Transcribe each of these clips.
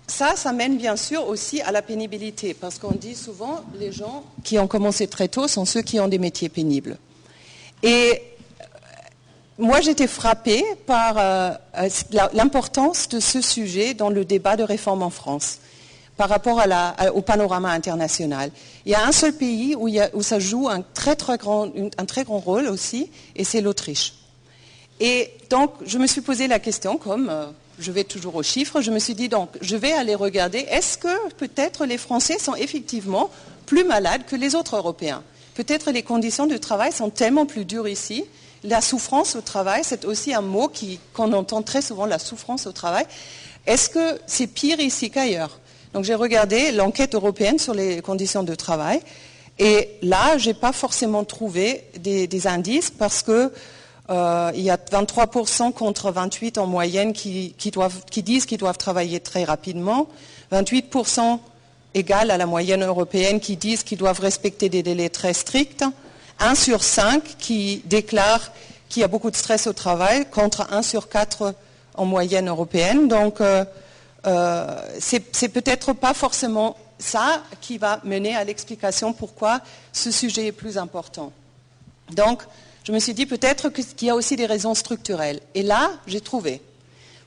ça mène bien sûr aussi à la pénibilité, parce qu'on dit souvent les gens qui ont commencé très tôt sont ceux qui ont des métiers pénibles. Et moi, j'étais frappée par l'importance de ce sujet dans le débat de réforme en France, par rapport au panorama international. Il y a un seul pays où ça joue un très grand rôle aussi, et c'est l'Autriche. Et donc, je me suis posé la question, comme je vais toujours aux chiffres, je me suis dit, donc, je vais aller regarder, est-ce que peut-être les Français sont effectivement plus malades que les autres Européens? Peut-être les conditions de travail sont tellement plus dures ici. La souffrance au travail, c'est aussi un mot qu'on entend très souvent, la souffrance au travail. Est-ce que c'est pire ici qu'ailleurs? Donc j'ai regardé l'enquête européenne sur les conditions de travail. Et là, je n'ai pas forcément trouvé des indices parce que il y a 23% contre 28% en moyenne qui disent qu'ils doivent travailler très rapidement. 28% égal à la moyenne européenne qui disent qu'ils doivent respecter des délais très stricts. 1 sur 5 qui déclare qu'il y a beaucoup de stress au travail contre 1 sur 4 en moyenne européenne. Donc, c'est peut-être pas forcément ça qui va mener à l'explication pourquoi ce sujet est plus important. Donc, je me suis dit peut-être qu'il y a aussi des raisons structurelles. Et là, j'ai trouvé.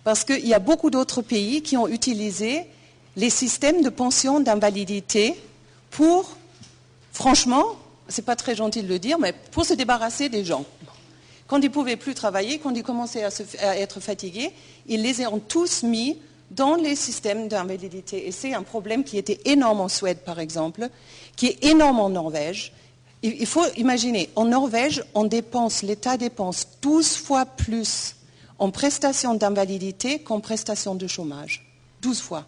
Parce qu'il y a beaucoup d'autres pays qui ont utilisé les systèmes de pension d'invalidité pour, franchement, c'est pas très gentil de le dire, mais pour se débarrasser des gens. Quand ils ne pouvaient plus travailler, quand ils commençaient à être fatigués, ils les ont tous mis dans les systèmes d'invalidité. Et c'est un problème qui était énorme en Suède, par exemple, qui est énorme en Norvège. Il faut imaginer, en Norvège, l'État dépense 12 fois plus en prestations d'invalidité qu'en prestations de chômage. 12 fois.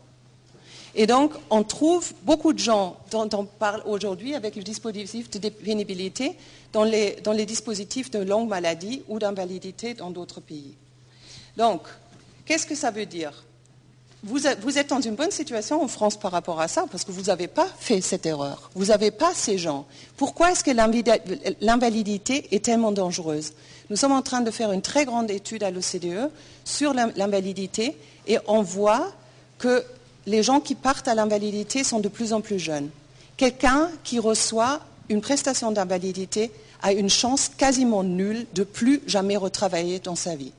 Et donc, on trouve beaucoup de gens dont on parle aujourd'hui avec le dispositif de pénibilité dans les dispositifs de longue maladie ou d'invalidité dans d'autres pays. Donc, qu'est-ce que ça veut dire? Vous êtes dans une bonne situation en France par rapport à ça, parce que vous n'avez pas fait cette erreur. Vous n'avez pas ces gens. Pourquoi est-ce que l'invalidité est tellement dangereuse? Nous sommes en train de faire une très grande étude à l'OCDE sur l'invalidité et on voit que les gens qui partent à l'invalidité sont de plus en plus jeunes. Quelqu'un qui reçoit une prestation d'invalidité a une chance quasiment nulle de plus jamais retravailler dans sa vie,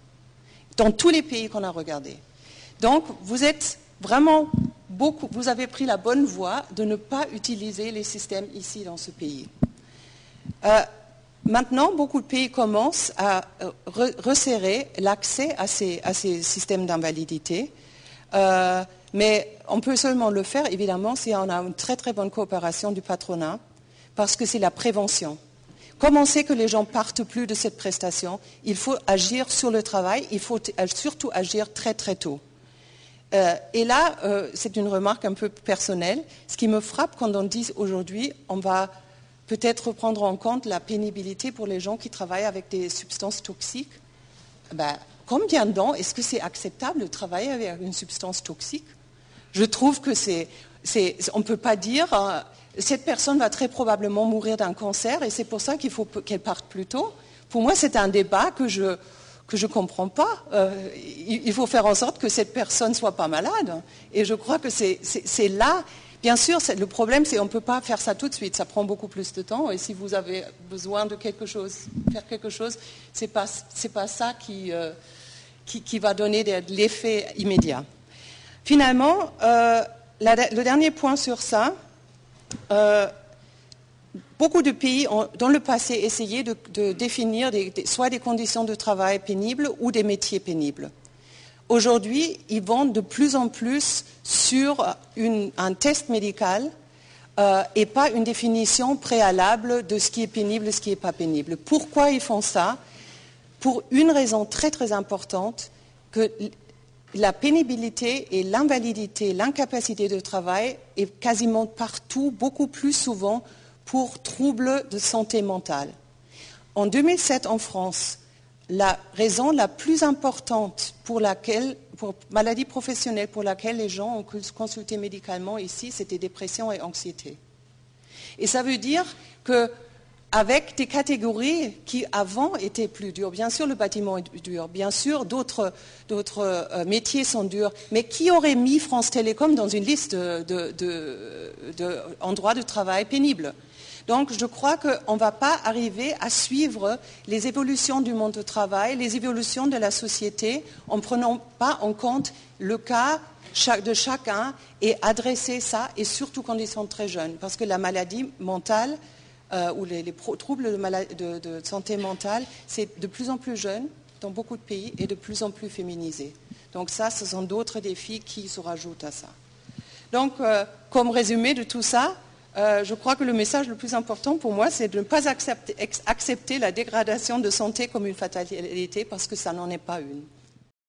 dans tous les pays qu'on a regardés. Donc, vous êtes vraiment vous avez pris la bonne voie de ne pas utiliser les systèmes ici dans ce pays. Maintenant, beaucoup de pays commencent à resserrer l'accès à ces systèmes d'invalidité. Mais on peut seulement le faire, évidemment, si on a une très très bonne coopération du patronat, parce que c'est la prévention. Comme on sait que les gens partent plus de cette prestation, il faut agir sur le travail, il faut surtout agir très très tôt. Et là, c'est une remarque un peu personnelle. Ce qui me frappe quand on dit aujourd'hui, on va peut-être prendre en compte la pénibilité pour les gens qui travaillent avec des substances toxiques. Combien de temps est-ce que c'est acceptable de travailler avec une substance toxique? Je trouve que on ne peut pas dire cette personne va très probablement mourir d'un cancer et c'est pour ça qu'il faut qu'elle parte plus tôt. Pour moi, c'est un débat que je comprends pas. Il faut faire en sorte que cette personne ne soit pas malade. Et je crois que c'est là. Bien sûr, le problème, c'est qu'on ne peut pas faire ça tout de suite. Ça prend beaucoup plus de temps. Et si vous avez besoin de faire quelque chose, c'est pas ça qui va donner de l'effet immédiat. Finalement, le dernier point sur ça, beaucoup de pays ont, dans le passé, essayé de définir soit des conditions de travail pénibles ou des métiers pénibles. Aujourd'hui, ils vont de plus en plus sur un test médical et pas une définition préalable de ce qui est pénible et ce qui n'est pas pénible. Pourquoi ils font ça? Pour une raison très très importante, que la pénibilité et l'invalidité, l'incapacité de travail est quasiment partout, beaucoup plus souvent pour troubles de santé mentale. En 2007 en France, la raison la plus importante pour maladie professionnelle pour laquelle les gens ont consulté médicalement ici, c'était dépression et anxiété. Et ça veut dire que avec des catégories qui avant étaient plus dures. Bien sûr, le bâtiment est dur, bien sûr, d'autres métiers sont durs, mais qui aurait mis France Télécom dans une liste d'endroits de travail pénibles? Donc, je crois qu'on ne va pas arriver à suivre les évolutions du monde du travail, les évolutions de la société, en ne prenant pas en compte le cas de chacun et adresser ça, et surtout quand ils sont très jeunes, parce que la maladie mentale ou les troubles de santé mentale, c'est de plus en plus jeune dans beaucoup de pays et de plus en plus féminisé. Donc ça, ce sont d'autres défis qui se rajoutent à ça. Donc, comme résumé de tout ça, je crois que le message le plus important pour moi, c'est de ne pas accepter la dégradation de santé comme une fatalité, parce que ça n'en est pas une.